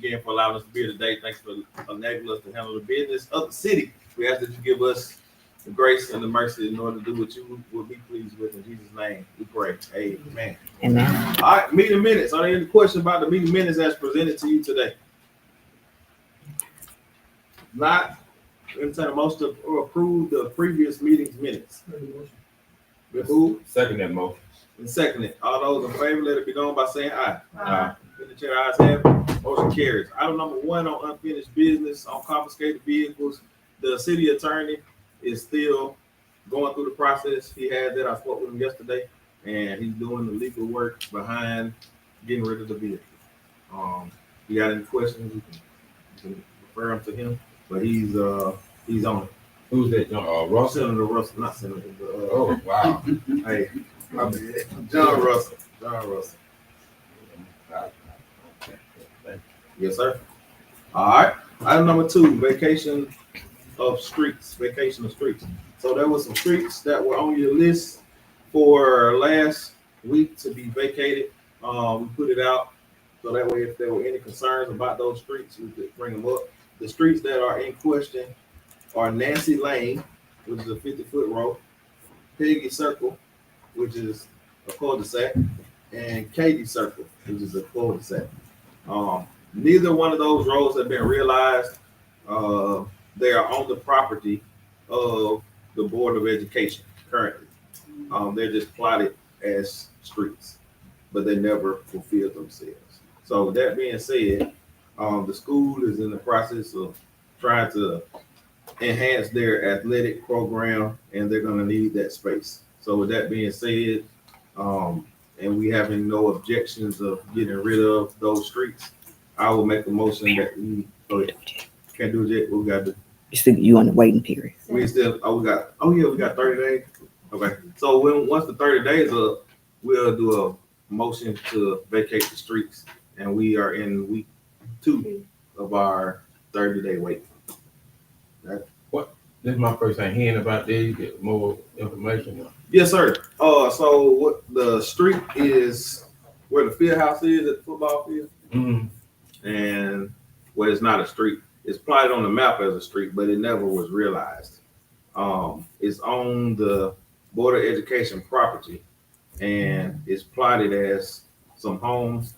again for allowing us to be here today. Thanks for enabling us to handle the business of the city. We ask that you give us the grace and the mercy in order to do what you will be pleased with. In Jesus' name, we pray. Amen. Amen. All right, meeting minutes. Are there any questions about the meeting minutes as presented to you today? Not. Entertain a motion to approve the previous meeting's minutes. Been moved Second that motion. and seconded. All those in favor, let it be known by saying aye. Aye. In the chair, ayes have it. Motion carries. Item number 1 on unfinished business on confiscated vehicles. The city attorney is still going through the process. He had that. I spoke with him yesterday, and he's doing the legal work behind getting rid of the vehicle. You got any questions? You can refer them to him, but he's on it. Who's that? Russell? Senator Russell, not Senator. Oh, wow. Hey, my bad. John Russell. John Russell. Yes, sir. All right. Item number 2, vacation of streets. Vacation of streets. So there were some streets that were on your list for last week to be vacated. We put it out so that way if there were any concerns about those streets, we could bring them up. The streets that are in question are Nancy Lane, which is a 50-foot road, Peggy Circle, which is a cul-de-sac, and Katy Circle, which is a cul-de-sac. Neither one of those roads have been realized. They are on the property of the Board of Education currently. They're just plotted as streets, but they never fulfilled themselves. So with that being said, the school is in the process of trying to enhance their athletic program, and they're going to need that space. So with that being said, and we having no objections of getting rid of those streets, I will make a motion that we can't do it yet. We got to. You on the waiting period. We still. We got 30 days. Okay. So once the 30 days up, we'll do a motion to vacate the streets, and we are in week 2 of our 30-day wait. This is my first time hearing about this. You get more information. Yes, sir. So what the street is where the field house is at the football field, and well, it's not a street. It's plotted on the map as a street, but it never was realized. It's on the Board of Education property, and it's plotted as some homes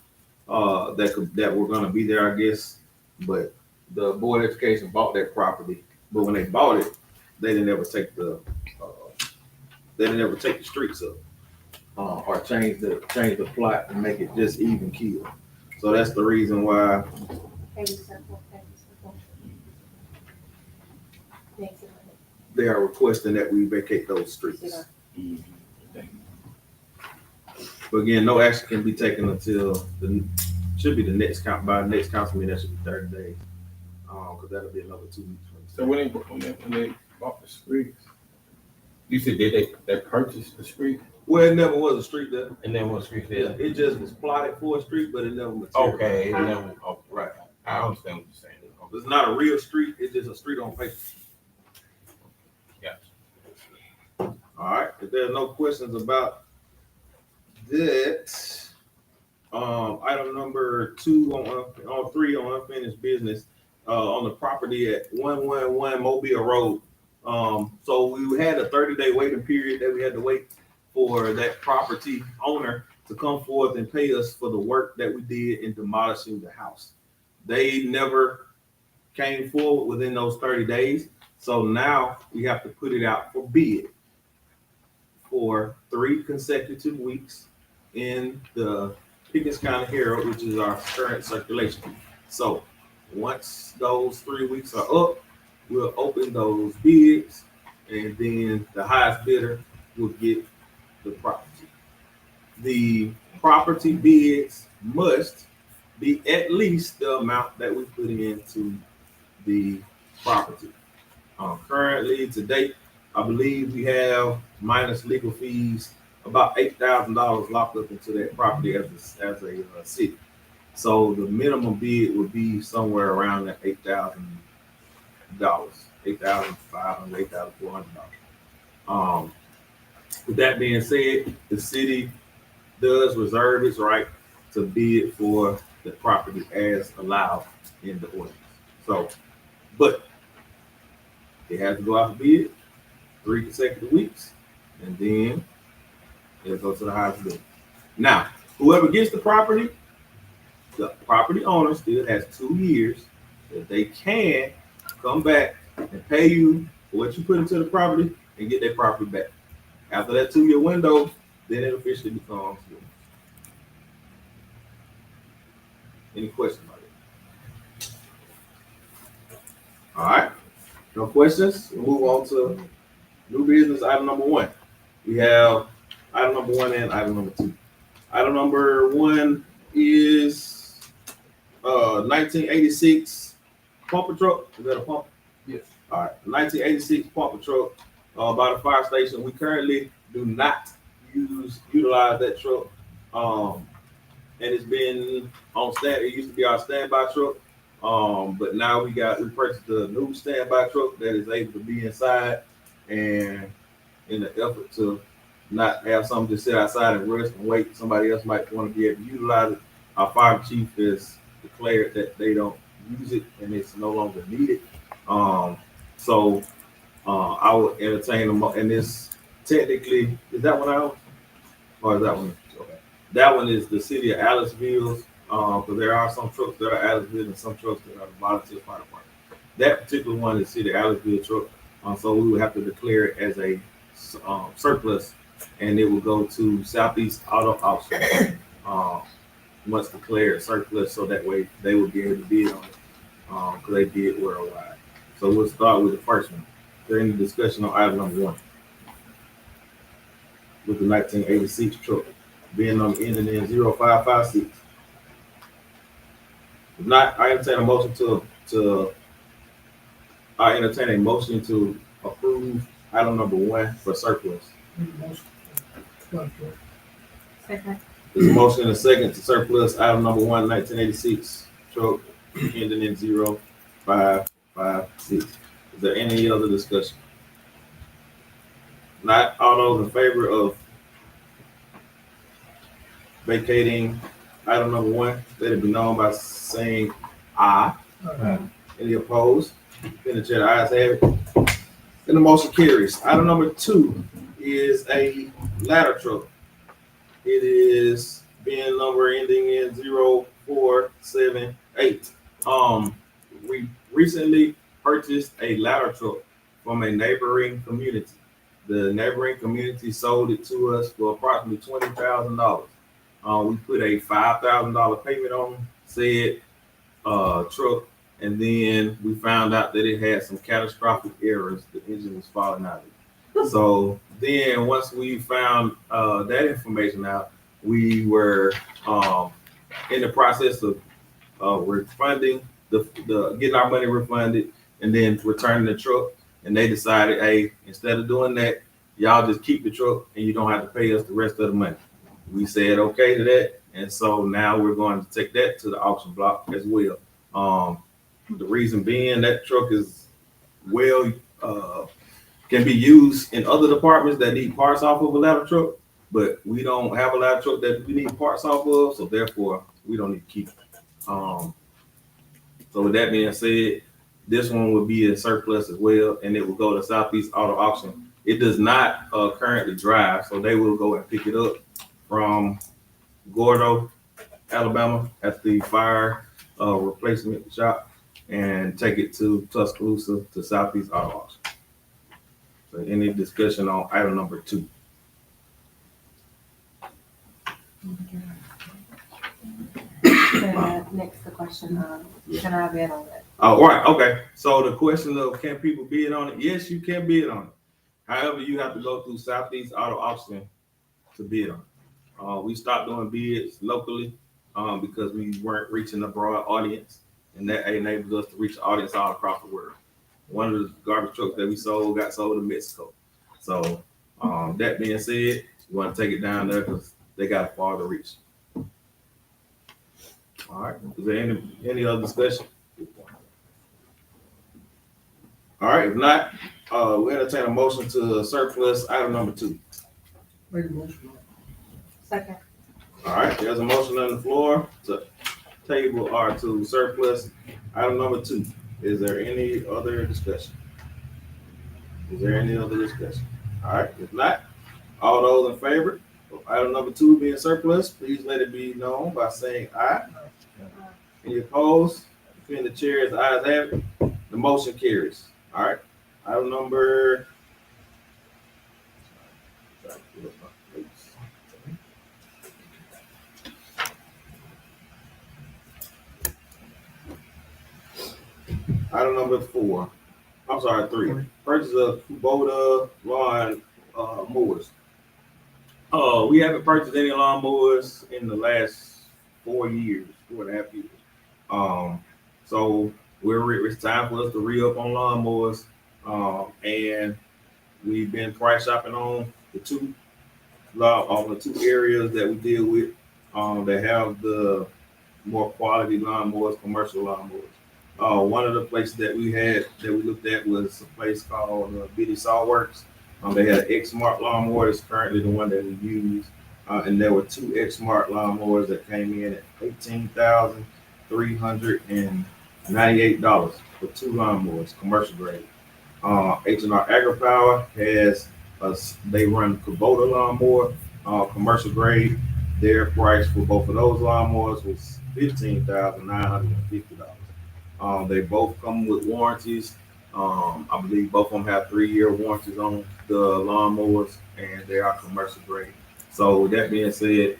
that were going to be there, I guess. But the Board of Education bought that property. But when they bought it, they didn't ever take the streets up or change the plot and make it just even keel. So that's the reason why they are requesting that we vacate those streets. But again, no action can be taken until should be the next council meeting. That should be 30 days, because that'll be another 2 weeks. So when they bought the streets, you said they purchased the street? Well, it never was a street there. And then what street there? It just was plotted for a street, but it never materialized. Okay, it never. Oh, Right. I understand what you're saying. It's not a real street. It's just a street on paper. Yeah. All right. If there's no questions about that, item number 2 on 3 on unfinished business on the property at 111 Mobile Road. So we had a 30-day waiting period that we had to wait for that property owner to come forth and pay us for the work that we did in demolishing the house. They never came forward within those 30 days. So now we have to put it out for bid for 3 consecutive weeks in the Pickens County Herald, which is our current circulation. So once those 3 weeks are up, we'll open those bids, and then the highest bidder will get the property. The property bids must be at least the amount that we put into the property. Currently, to date, I believe we have, minus legal fees, about $8,000 locked up into that property as a city. So the minimum bid would be somewhere around that $8,000, $8,500, $8,400. With that being said, the city does reserve its right to bid for the property as allowed in the ordinance. So, but it has to go out for bid 3 consecutive weeks, and then it'll go to the highest bidder. Now, whoever gets the property owner still has 2 years that they can come back and pay you for what you put into the property and get their property back. After that 2-year window, then it officially becomes yours. Any questions about it? All right, no questions. We'll move on to new business item number 1. We have item number 1 and item number 2. Item number 1 is 1986 pumper truck. Is that a pump? Yes. All right, 1986 pumper truck by the fire station. We currently do not utilize that truck. And it's been on stand. It used to be our standby truck. But now we purchased a new standby truck that is able to be inside, and in the effort to not have something to sit outside and rest and wait, somebody else might want to be able to utilize it. Our fire chief has declared that they don't use it and it's no longer needed. So I will entertain them. And this technically, is that one out? Or is that one? Okay. That one is the city of Aliceville's, because there are some trucks that are Aliceville and some trucks that are the volunteer fire department. That particular one is city of Aliceville truck. So we would have to declare it as a surplus, and it will go to Southeast Auto Auction once declared surplus, so that way they will be able to bid on it, because they bid worldwide. So we'll start with the first one. Is there any discussion on item number 1? With the 1986 truck, being number ending in 0556. If not, I entertain a motion to approve item number 1 for surplus. Second. There's a motion and a second to surplus item number 1, 1986 truck ending in 0556. Is there any other discussion? Not all those in favor of vacating item number 1, let it be known by saying aye. Any opposed? Then the chair, the ayes have it. Then the motion carries. Item number 2 is a ladder truck. It is being number ending in 0478. We recently purchased a ladder truck from a neighboring community. The neighboring community sold it to us for approximately $20,000. We put a $5,000 payment on said truck, and then we found out that it had some catastrophic errors. The engine was falling out of it. So then once we found that information out, we were in the process of refunding getting our money refunded and then returning the truck. And they decided, hey, instead of doing that, y'all just keep the truck and you don't have to pay us the rest of the money. We said okay to that, and so now we're going to take that to the auction block as well. The reason being that truck is can be used in other departments that need parts off of a ladder truck, but we don't have a ladder truck that we need parts off of, so therefore we don't need to keep it. So with that being said, this one will be in surplus as well, and it will go to Southeast Auto Auction. It does not currently drive, so they will go and pick it up from Gordo, Alabama, at the fire replacement shop, and take it to Tuscaloosa to Southeast Auto Auction. So any discussion on item number 2? Next, the question of, can I bid on it? Oh, right, okay. So the question of can people bid on it? Yes, you can bid on it. However, you have to go through Southeast Auto Auction to bid on it. We stopped doing bids locally because we weren't reaching a broad audience, and that enables us to reach the audience all across the world. One of the garbage trucks that we sold got sold to Mexico. So that being said, you want to take it down there because they got far to reach. All right. Is there any other discussion? All right. If not, we entertain a motion to surplus item number 2. Make a motion. Second. All right. There's a motion on the floor to table or to surplus Item number 2, is there any other discussion? Is there any other discussion? All right, if not, all those in favor of item number 2 being surplus, please let it be known by saying aye. Any opposed? Between the chairs, ayes have it. The motion carries. All right, item number. Item number 4. I'm sorry, 3. Purchase of Kubota lawn mowers. We haven't purchased any lawn mowers in the last 4.5 years. So it's time for us to re-up on lawn mowers. And we've been price shopping on the two areas that we deal with. That have the more quality lawn mowers, commercial lawn mowers. One of the places that we looked at was a place called Biddy Sawworks. They had an Exmark lawnmower that's currently the one that we use. And there were 2 Exmark lawnmowers that came in at $18,398 for 2 lawnmowers, commercial grade. H&R AgriPower they run Kubota lawnmower, commercial grade. Their price for both of those lawnmowers was $15,950. They both come with warranties. I believe both of them have 3-year warranties on the lawnmowers, and they are commercial grade. So with that being said,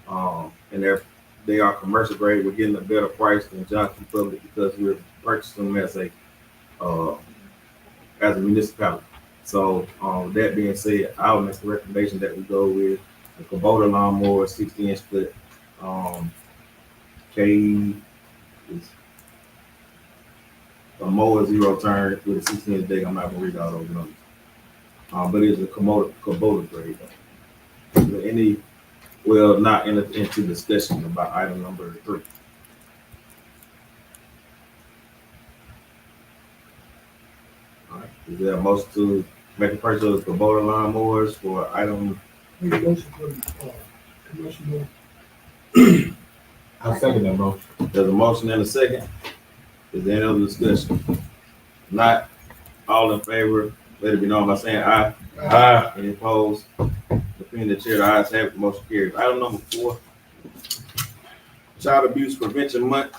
and they are commercial grade, we're getting a better price than Johnson Public because we're purchasing them as a municipality. So with that being said, I would make the recommendation that we go with the Kubota lawnmower 60-inch foot. A mower 0 turn with a 16-inch deck. I'm not gonna read all those numbers. But it's a Kubota grade. Not into discussion about item number 3. All right. Is there a motion to make a purchase of Kubota lawnmowers for item? Make a motion for, commercial mower. I second that motion. There's a motion and a second. Is there any other discussion? Not all in favor, let it be known by saying aye. Aye. Any opposed? Between the chair, the ayes have it, the motion carries. Item number 4, Child Abuse Prevention Month.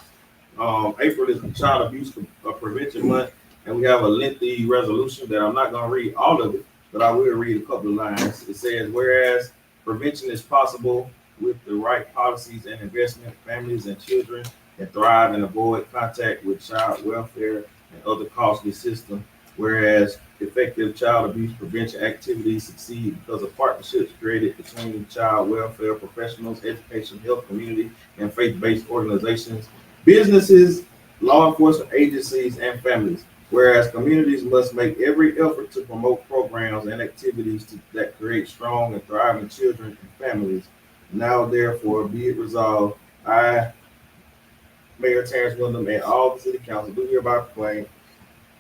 April is Child Abuse Prevention Month, and we have a lengthy resolution that I'm not going to read all of it, but I will read a couple of lines. It says, whereas prevention is possible with the right policies and investment, families and children can thrive and avoid contact with child welfare and other costly systems, whereas effective child abuse prevention activities succeed because of partnerships created between child welfare professionals, education, health, community, and faith-based organizations, businesses, law enforcement agencies, and families. Whereas communities must make every effort to promote programs and activities that create strong and thriving children and families. Now, therefore, be it resolved, I, Mayor Terrence Wyndham, and all the city council do hereby proclaim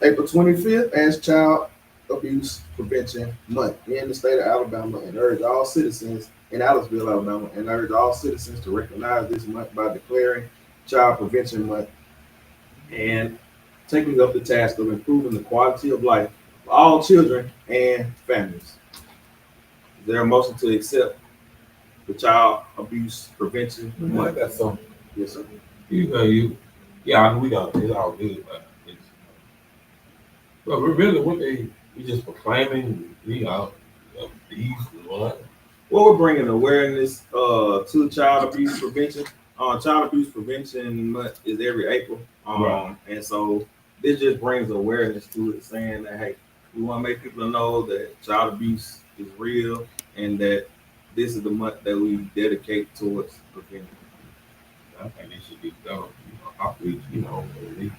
April 25th as Child Abuse Prevention Month in the state of Alabama, and urge all citizens in Aliceville, Alabama, and urge all citizens to recognize this month by declaring Child Prevention Month and taking up the task of improving the quality of life for all children and families. Is there a motion to accept the Child Abuse Prevention Month? That's something. Yes, sir. Yeah, we don't. It's all good, but really, we just proclaiming, these one. Well, we're bringing awareness to child abuse prevention. Child Abuse Prevention Month is every April, Right. And so this just brings awareness to it, saying that hey, we want to make people know that child abuse is real, and that this is the month that we dedicate towards prevention. I think they should be done. Outreach, they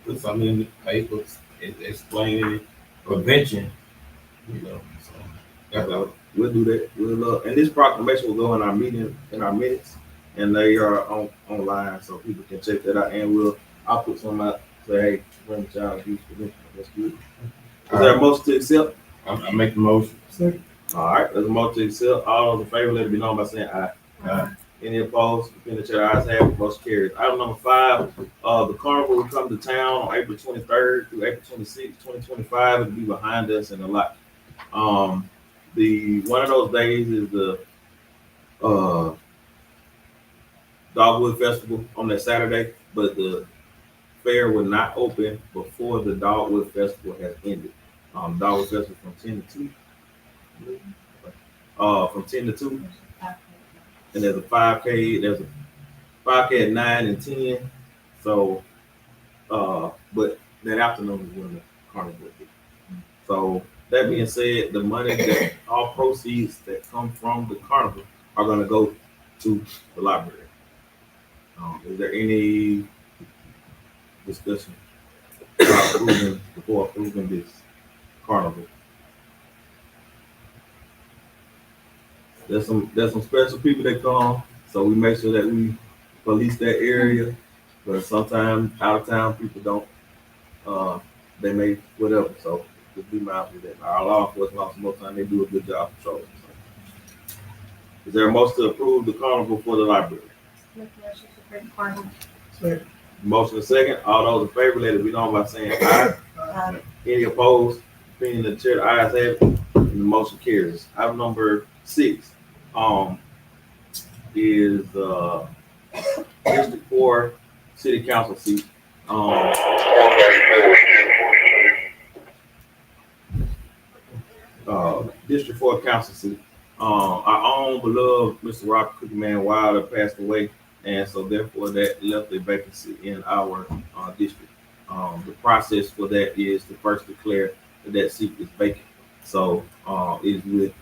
put something in the papers, explaining prevention. So that's all. We'll do that. And this proclamation will go in our minutes, and they are online, so people can check that out. And I'll put some out. Say, hey, bring child abuse prevention. That's good. Is there a motion to accept? I make the motion. Second. All right, there's a motion to accept. All those in favor, let it be known by saying aye. Aye. Any opposed? Between the chair, ayes have it, motion carries. Item number 5, the carnival will come to town on April 23rd through April 26th, 2025. It'll be behind us in a lot. The one of those days is the Dogwood Festival on that Saturday, but the fair will not open before the Dogwood Festival has ended. Dogwood Festival from 10 to 2. From 10 to 2. And there's a 5K. There's a 5K at 9 and 10. So, but that afternoon is when the carnival is. So that being said, the money that all proceeds that come from the carnival are going to go to the library. Is there any discussion about before approving this carnival? There's some special people that come, so we make sure that we police that area. But sometimes out of town people don't. They may whatever. So just be mindful of that. Our law enforcement officers most of the time they do a good job patrolling. So. Is there a motion to approve the carnival for the library? Make a motion to approve the carnival. Second. Motion is second. All those in favor, let it be known by saying aye. Any opposed? Being the chair, the ayes have it, and the motion carries. Item number 6 is District 4 City Council seat. District 4 Council seat. Our own beloved Mr. Robert Cookie Man Wilder passed away, and so therefore that left a vacancy in our district. The process for that is to first declare that seat is vacant. So it is with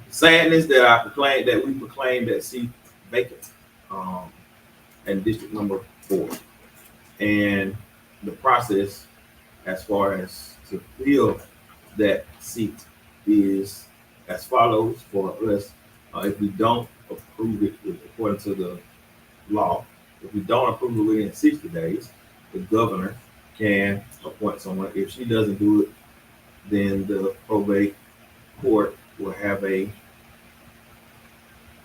sadness that we proclaim that seat vacant in district number 4. And the process as far as to fill that seat is as follows for us. If we don't approve it according to the law, if we don't approve it within 60 days, the governor can appoint someone. If she doesn't do it, then the probate court will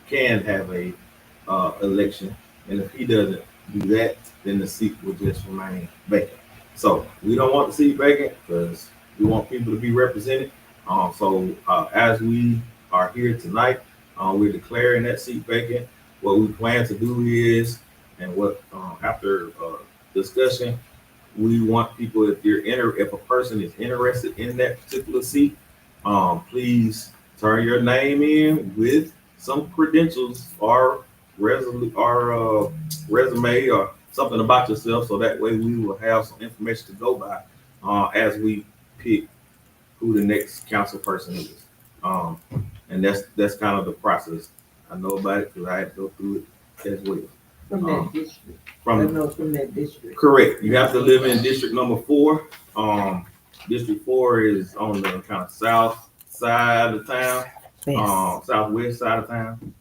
can have a election, and if he doesn't do that, then the seat will just remain vacant. So we don't want the seat vacant because we want people to be represented. So as we are here tonight, we're declaring that seat vacant. What we plan to do is, and what after discussion, we want people, if a person is interested in that particular seat, please turn your name in with some credentials or resume or something about yourself, so that way we will have some information to go by as we pick who the next council person is. And that's kind of the process. I know about it because I had to go through it as well. From that district. From that district. correct. You have to live in district number 4. District 4 is on the kind of south side of town, southwest side of town.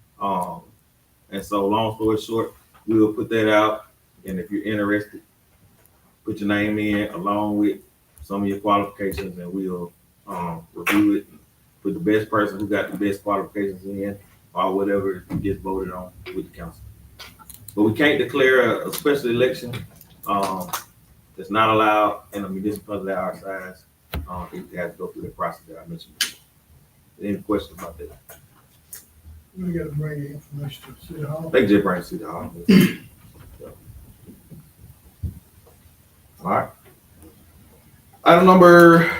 And so long story short, we'll put that out. And if you're interested, put your name in along with some of your qualifications, and we'll review it and put the best person who got the best qualifications in, or whatever gets voted on with the council. But we can't declare a special election. It's not allowed in a municipality our size. It has to go through the process that I mentioned before. Any questions about that? We gotta bring the information to City Hall. They just bring it to the hall. All right. Item number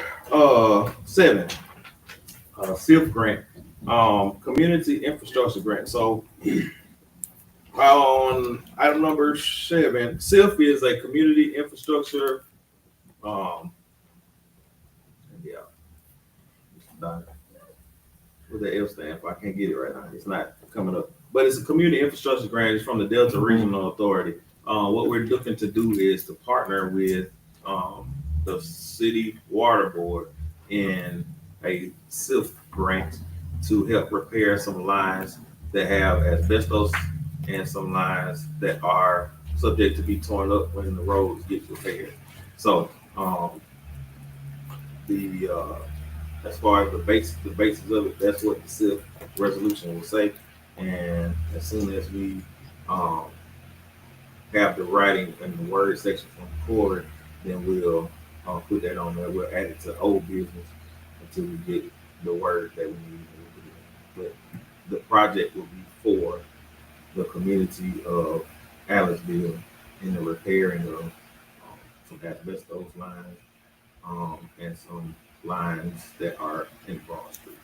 7, SIF grant, community infrastructure grant. So on item number 7, SIF is a community infrastructure. What the F stand for? I can't get it right now. It's not coming up. But it's a community infrastructure grant. It's from the Delta Regional Authority. What we're looking to do is to partner with the city water board in a SIF grant to help repair some lines that have asbestos and some lines that are subject to be torn up when the roads get repaired. So as far as the basis of it, that's what the SIF resolution will say. And as soon as we have the writing and the word section from Corey, then we'll put that on there. We'll add it to old business until we get the word that we need. But the project will be for the community of Aliceville in the repairing of some asbestos lines and some lines that are in Broad Street.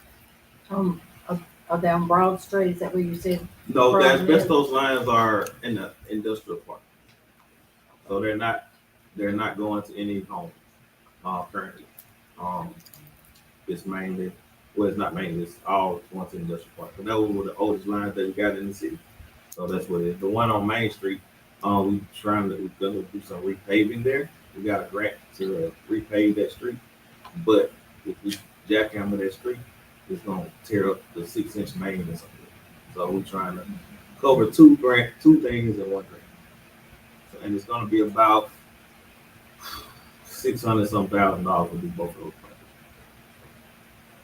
Down Broad Street, is that where you said? No, the Broad asbestos lines are in the industrial park. So they're not going to any homes currently. It's mainly, well, it's not mainly, it's all going to industrial park. But those were the oldest lines that we got in the city. So that's what it is. The one on Main Street, we're gonna do some repaving there. We got a grant to repave that street. But if we jackhammer that street, it's gonna tear up the 6-inch main or something. So we're trying to cover two things in one grant. So, and it's gonna be about $600,000 to do both of those projects.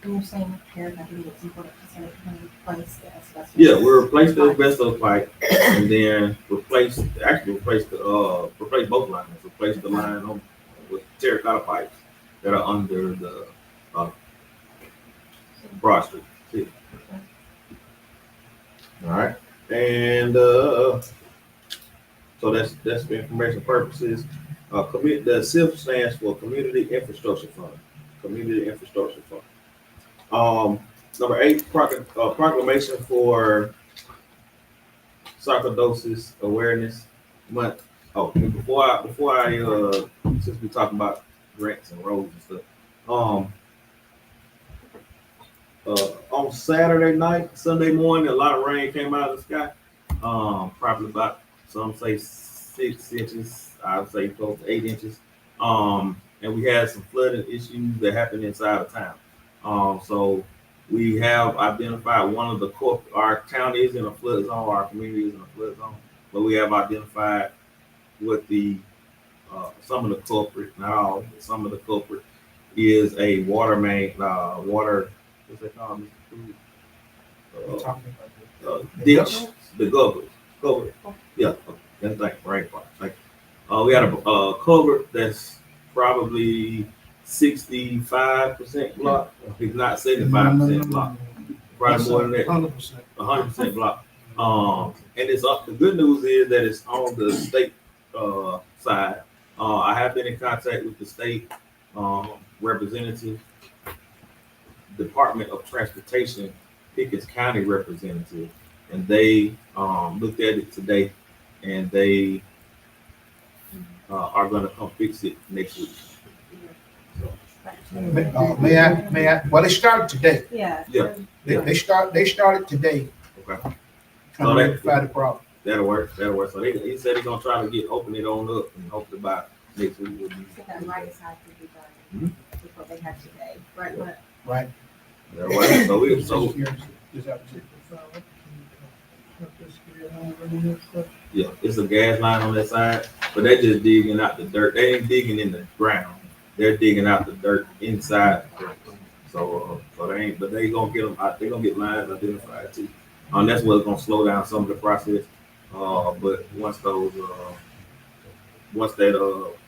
And you're saying repair, that means it's important to say when you replace the asbestos. Yeah, we'll replace the asbestos pipe and then replace both lines. Replace the line with terracotta pipes that are under the Broad Street. Yeah. All right, and so that's for information purposes. The CIF stands for Community Infrastructure Fund. Community Infrastructure Fund. Number 8, proclamation for sarcoidosis awareness month. Oh, and before I since we talking about grants and roads and stuff, on Saturday night, Sunday morning, a lot of rain came out of the sky. Probably about, some say 6 inches, I would say close to 8 inches. And we had some flooding issues that happened inside of town. So we have identified one of our town is in a flood zone, our community is in a flood zone, but we have identified what some of the culprit, not all, but some of the culprit is a water main, what's that called? Ditch, the culvert. Yeah, that's like rainfall. Like, we had a culvert that's probably 65% blocked, if not 75% blocked. Probably more than that. 100% blocked. And it's up. The good news is that it's on the state side. I have been in contact with the state representative, Department of Transportation, Pickens County representative, and they looked at it today, and they are going to come fix it next week. May I? Well, they started today. Yeah. Yeah. They started today. Okay. Trying to rectify the problem. That'll work. So he said he's gonna try to open it on up, and hopefully by next week we'll be. So that right side could be done before they have today, right? But Right. That'll work. So yeah, it's a gas line on that side, but they're just digging out the dirt. They ain't digging in the ground. They're digging out the dirt inside. So they ain't, but they gonna get them out. They're gonna get lines identified too. That's what's gonna slow down some of the process. But once that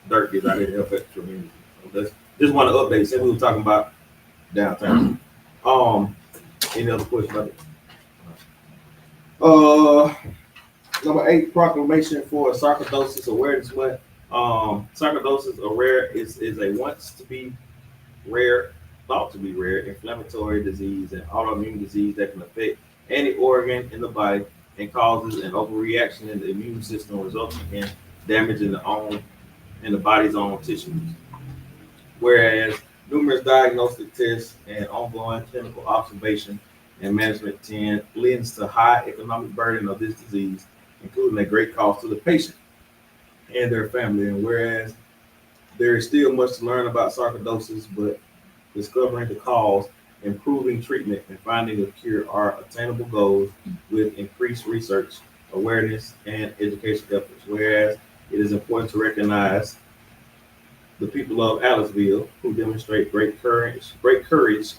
dirt gets out, it helps tremendously. So just want to update. Since we were talking about downtown. Any other questions about it? Number 8, proclamation for sarcoidosis awareness month. Sarcoidosis is a thought to be rare inflammatory disease and autoimmune disease that can affect any organ in the body and causes an overreaction in the immune system, resulting in damage in the body's own tissues. Whereas numerous diagnostic tests and ongoing clinical observation and management lends to high economic burden of this disease, including a great cost to the patient and their family. And whereas there is still much to learn about sarcoidosis, but discovering the cause, improving treatment, and finding a cure are attainable goals with increased research, awareness, and education efforts. Whereas it is important to recognize the people of Aliceville who demonstrate great courage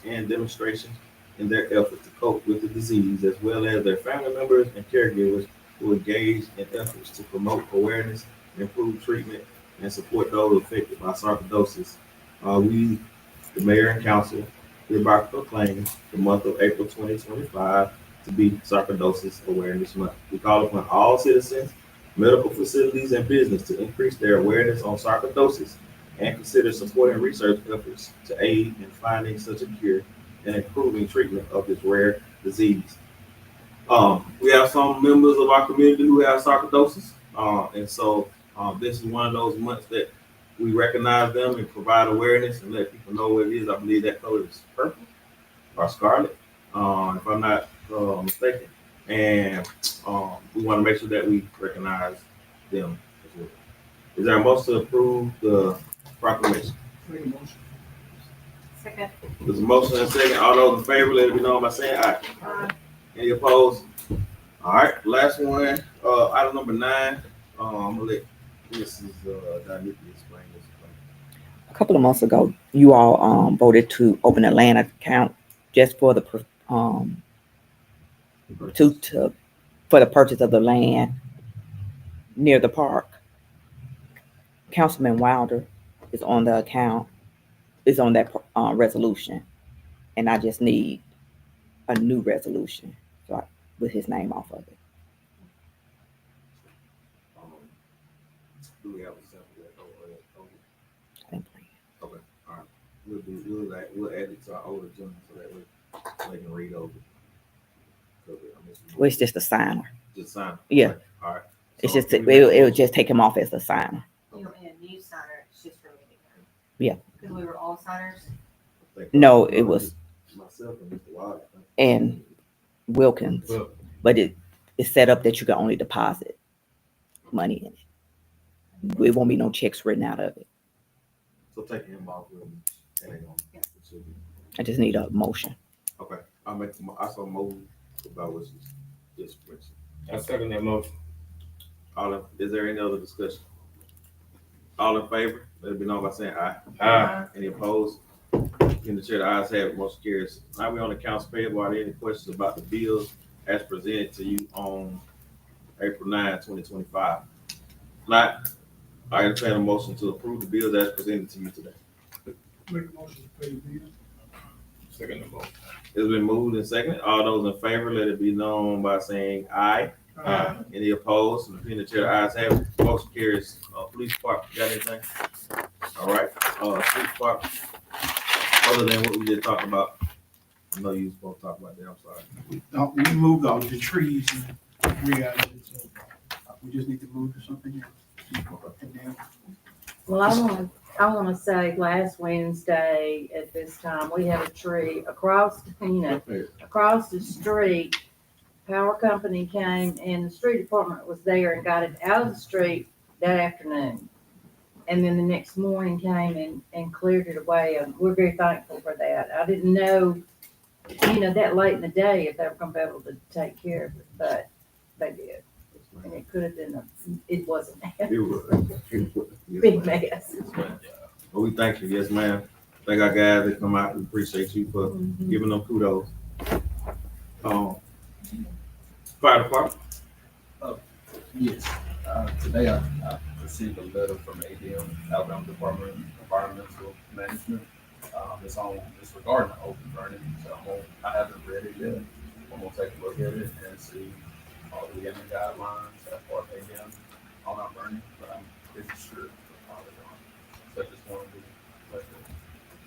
and demonstration in their effort to cope with the disease, as well as their family members and caregivers who engage in efforts to promote awareness, improve treatment, and support those affected by sarcoidosis. We, the mayor and council, hereby proclaim the month of April 2025 to be Sarcoidosis Awareness Month. We call upon all citizens, medical facilities, and business to increase their awareness on sarcoidosis and consider supporting research efforts to aid in finding such a cure and improving treatment of this rare disease. We have some members of our community who have sarcoidosis, and so this is one of those months that we recognize them and provide awareness and let people know what it is. I believe that color is purple or scarlet, if I'm not mistaken. And we want to make sure that we recognize them as well. Is there a motion to approve the proclamation? Make a motion. Second. There's a motion and a second. All those in favor, let it be known by saying aye. Any opposed? All right, last one, item number 9. I'm gonna let Mrs. Daniki explain this. A couple of months ago, you all voted to open a land account just for the for the purchase of the land near the park. Councilman Wilder is on the account, is on that resolution, and I just need a new resolution with his name off of it. Do we have a sample that? I think. Okay, all right. We'll add it to our older agenda so that we can read over. Well, it's just a signer. Just sign. Yeah. Okay, all right. It's So just we make a it'll just take him off as a signer. You want me a new signer, it's just for me to go. Yeah. Because we were all signers. motion. No, it was Myself and Mr. Wilder. and Wilkins, Well, but it's set up that you can only deposit money in it. It won't be no checks written out of it. So take him off. It ain't gonna- Yeah. it should be. I just need a motion. Okay, I saw move about what you just mentioned. I second that motion. Is there any other discussion? All in favor, let it be known by saying aye. Aye. Any opposed? In the chair, the ayes have it, motion carries. Now we on the accounts payable. Are there any questions about the bills as presented to you on April 9, 2025? Not, I entertain a motion to approve the bills as presented to you today. Make a motion to pay the bill. Second the motion. It's been moved and seconded. All those in favor, let it be known by saying aye. Aye. Any opposed? In the chair, the ayes have it, motion carries. Police department, got anything? All right, police department, other than what we just talked about. I know you was supposed to talk about that, I'm sorry. We moved all the trees and re-added it, so we just need to move to something else. And then Well, I wanna say last Wednesday at this time, we had a tree across the street. Power company came and the street department was there and got it out of the street that afternoon. And then the next morning came and cleared it away, and we're very thankful for that. I didn't know, that late in the day if they were gonna be able to take care of it, but they did. And it could have been it wasn't a It was. big mess. Well, we thank you, yes, ma'am. Thank our guys that come out. We appreciate you for giving them kudos. Fire department. Yes, today I received a letter from ADM, Alabama Department of Environmental Management. It's regarding the open burning, so I haven't read it yet. I'm gonna take a look at it and see all the ending guidelines as far as ADM on our burning, but I'm pretty sure we're probably on. So I just wanted to let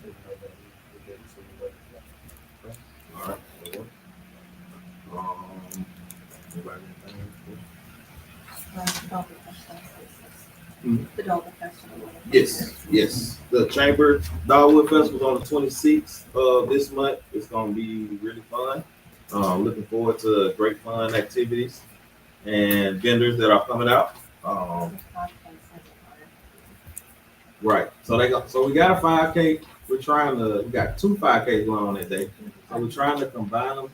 you know that we did receive a letter. All right. Anybody got anything? The Dogwood Festival. Yes. The Chamber Dogwood Festival is on the 26th of this month. It's gonna be really fun. Looking forward to great fun activities and vendors that are coming out. Right. So we got a 5K. We got 2 5Ks going on that day. So we're trying to combine them.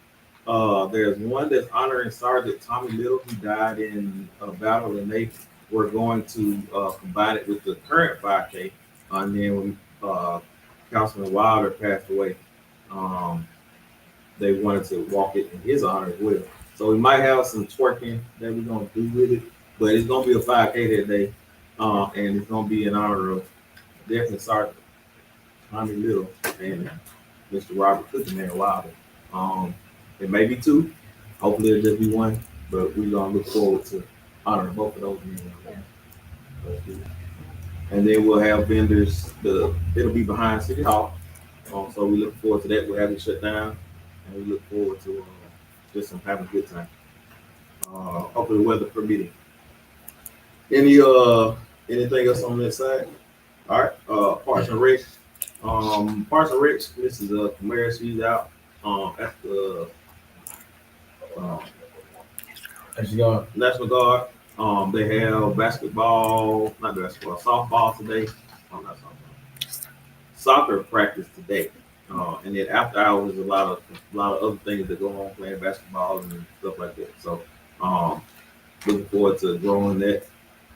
There's one that's honoring Sergeant Tommy Little, who died in a battle, and they were going to combine it with the current 5K. And then when Councilman Wilder passed away, they wanted to walk it in his honor as well. So we might have some twerking that we're gonna do with it, but it's gonna be a 5K that day, and it's gonna be in honor of definitely Sergeant Tommy Little and Mr. Robert Cookman Wilder. It may be two, hopefully it'll just be one, but we're gonna look forward to honoring both of those men. And then we'll have vendors. It'll be behind City Hall, so we look forward to that. We'll have it shut down, and we look forward to just having a good time. Hopefully, weather permitting. Anything else on that side? All right. Parks and Rec. Parks and Rec. This is Kamara. She's out at the National Guard. They have softball today. Not softball. Soccer practice today. And then after hours, a lot of other things that go on, playing basketball and stuff like that. So, looking forward to growing that.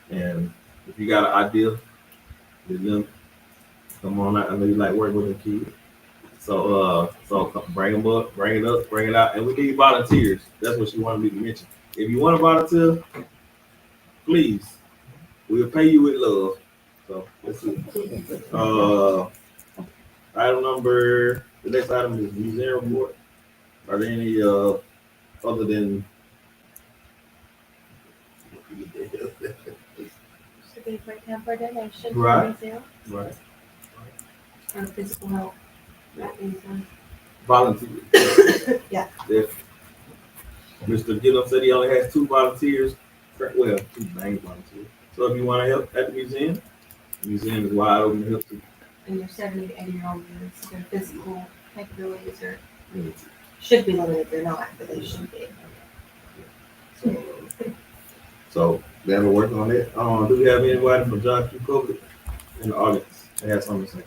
And if you got an idea, with them, come on out. I know you like working with them kids. So bring them up, bring it up, bring it out, and we need volunteers. That's what she wanted me to mention. If you want to volunteer, please, we'll pay you with love. So let's see. The next item is museum report. Are there any other than Should be a great time for a donation. Right. Museum, right or physical health. That is, volunteers? Yeah. If Mr. Gillum said he only has 2 volunteers, well, 2 main volunteers. So if you want to help at the museum is wide open to help you. and they're 70 to 80-year-old years, their physical capabilities should be limited. They're not, but they should be. So they've been working on it. Do we have anybody from John Q. Public in the audience that has something to say?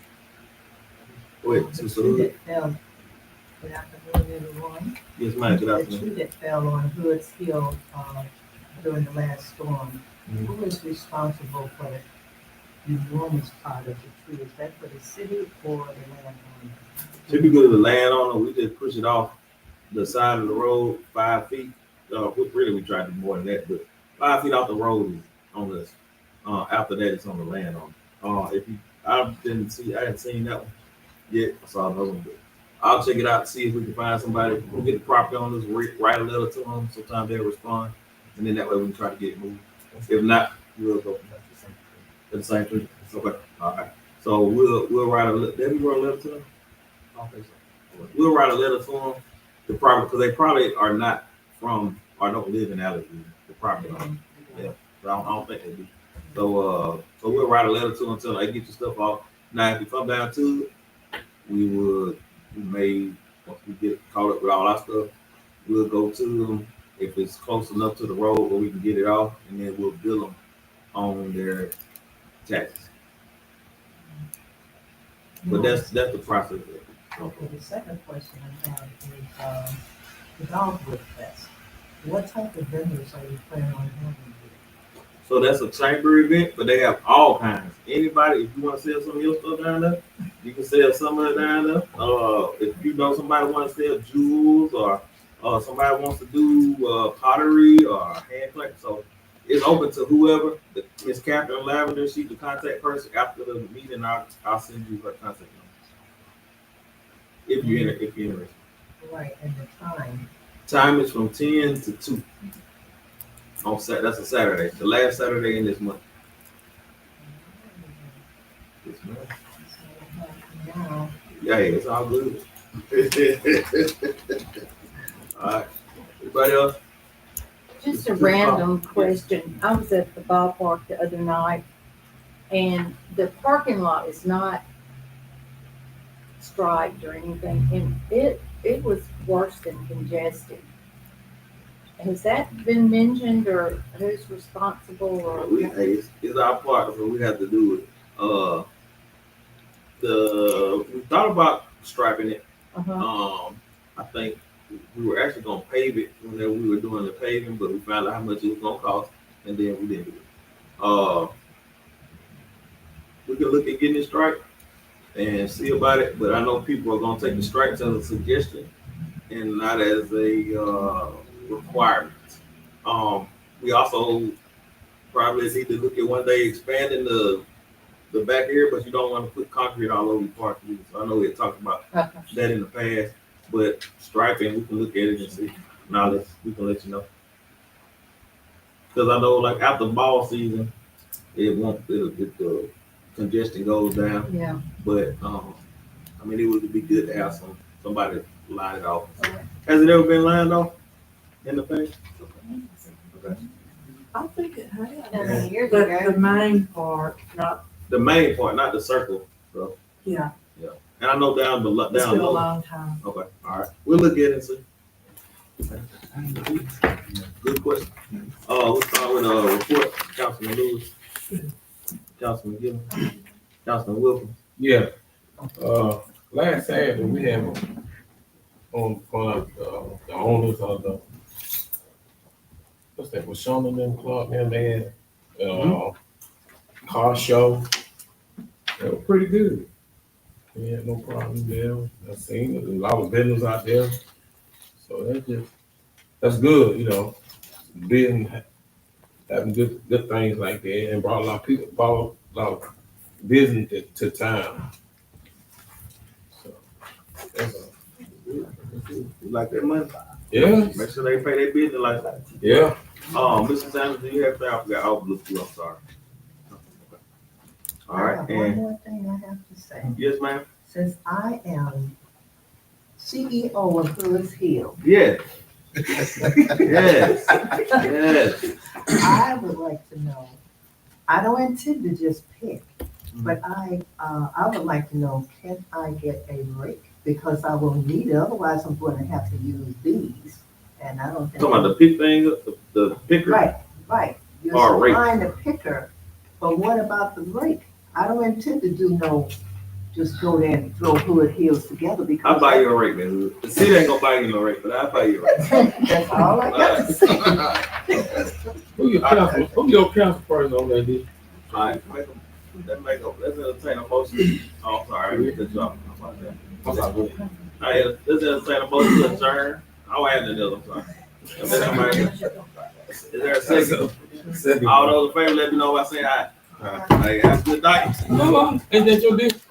Wait, The so tree that fell, good afternoon, everyone. yes, ma'am. Good The afternoon. tree that fell on Hood's Hill during the last storm, who is responsible for the enormous part of the tree? Is that for the city or the landowner? Typically, the landowner, we just push it off the side of the road 5 feet. We tried to do more than that, but 5 feet off the road is on us. After that, it's on the landowner. I hadn't seen that one yet. I saw another one, but I'll check it out, see if we can find somebody. We'll get the property owners, write a letter to them. Sometimes they'll respond, and then that way we can try to get it moved. If not, we'll go at the same thing. Okay, all right. So we'll write a letter. Did we write a letter to them? I don't think so. We'll write a letter to them. The property, because they probably are not from or don't live in Allentown. The property owner. Yeah, so I don't think they do. So we'll write a letter to them until they get your stuff off. Now, if you come down to it, we may, once we get caught up with all our stuff, we'll go to them if it's close enough to the road where we can get it off, and then we'll bill them on their taxes. But that's the process. Okay, the second question I have is, the Dogwood Fest. What type of vendors are you planning on having here? So that's a chamber event, but they have all kinds. Anybody, if you want to sell some of your stuff down there, you can sell some of it down there. If you know somebody wants to sell jewels, or somebody wants to do pottery or hand play, so it's open to whoever. Miss Catherine Lavender, she's the contact person. After the meeting, I'll send you her contact number. If you're interested. Right, and the time? Time is from 10 to 2. That's a Saturday. The last Saturday in this month. Yes, ma'am. Now, Yeah, it's all good. All right. Anybody else? Just a random question. I was at the ballpark the other night, and the parking lot is not striped or anything, and it was worse than congested. Has that been mentioned, or who's responsible, or? It's our part, so we have to do it. We thought about striping it. Uh-huh. I think we were actually gonna pave it when we were doing the paving, but we found out how much it was gonna cost, and then we didn't do it. We could look at getting it striped and see about it, but I know people are gonna take the stripes as a suggestion, and not as a requirement. We also probably need to look at one day expanding the back area, but you don't want to put concrete all over your parking. So I know we had talked about that in the past, but striping, we can look at it and see. Now we can let you know. Because I know, like after ball season, the congestion goes down. Yeah. But I mean, it would be good to have somebody line it off. Has it ever been lined off in the past? Okay. I think it has. How many years But ago? the main part, not, The main part, not the circle. So, yeah, and I know down it's been a low. long time. Okay, all right. We'll look at it and see. Good question. We'll start with a report. Councilman Lewis. Councilman Gill. Councilman Wilkins. Yeah, last Saturday, we had on the owners of the, what's that, was Sean and them club, man, they had, car show. They were pretty good. We had no problem there. I seen a lot of vendors out there. So that's good, you know, having good things like that, and brought a lot of people, brought a lot of business to town. So, You like that money? yeah, Make sure they pay their business like that. yeah. Mr. Sanders, do you have to? I forgot. I'll look you. I'm sorry. All I right, have one and more thing I have to say. yes, ma'am. Since I am CEO of Hood's Hill, Yes. Yes. Yes. I would like to know, I don't intend to just pick, but I would like to know, can I get a rake? Because I will need it, otherwise I'm going to have to use these, and I don't think. Talking about the pick thing, the picker. Right. You're Or rake. supplying the picker, but what about the rake? I don't intend to do just go there and throw Hood Hills together because. I'll buy you a rake, man. The city ain't gonna buy you no rake, but I'll buy you a rake. That's all I got to say. Who your council person on that day? All right, let's entertain a motion. Oh, I'm sorry, I read the job. I'm sorry. All right, let's entertain a motion to adjourn. I'll add another, I'm sorry. Is there a second? All those in favor, let me know by saying aye. Hey, have a good night. No, ain't that your district?